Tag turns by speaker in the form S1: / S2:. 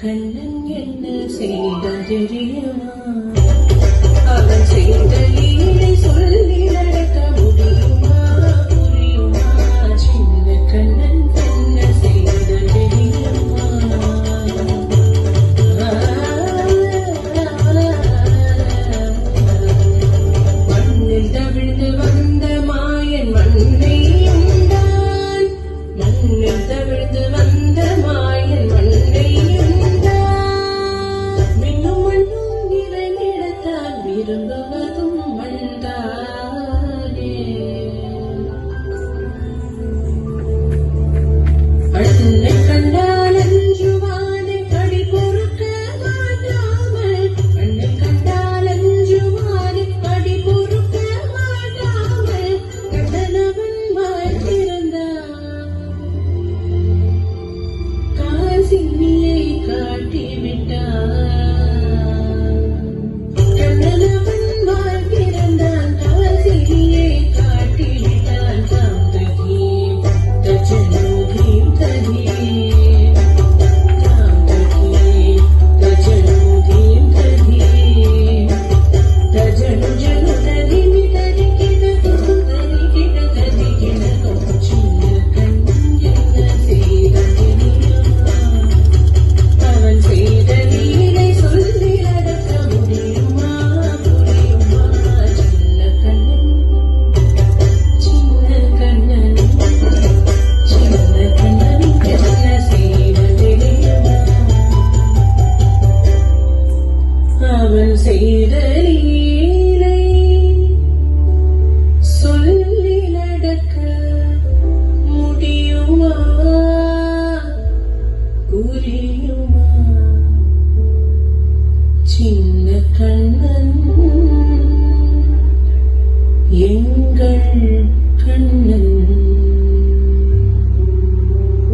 S1: கண்ணன் என்ன செய்தான் தெரியுமா? அவன் செய்த லீலை சொல்லி நடக்க முடியுமா? புரியுமா? சின்ன கண்ணன் என்ன செய்த தெரியுமா? மண்ணில் தவிழ்ந்து வந்த மாயன் மண்ணை உண்டான். மண்ணில் தவிழ்ந்து வந்த மாயன் மண்ணை விரும்புவதும் மண்டானே. அண்ணனை கண்டால் அஞ்சுவானே அடி பொறுக்க மாட்டாமல். அண்ணனை கண்டால் அஞ்சுவானே அடி பொறுக்க மாட்டாமல். கண்டனவன் வாழ்ந்திருந்தான். காசினியை காட்டிவிட்டான். அவன் செய்த லீலை சொல்லி நடக்க முடியுமா? புரியுமா? சின்ன கண்ணன் எங்கள் கண்ணன்.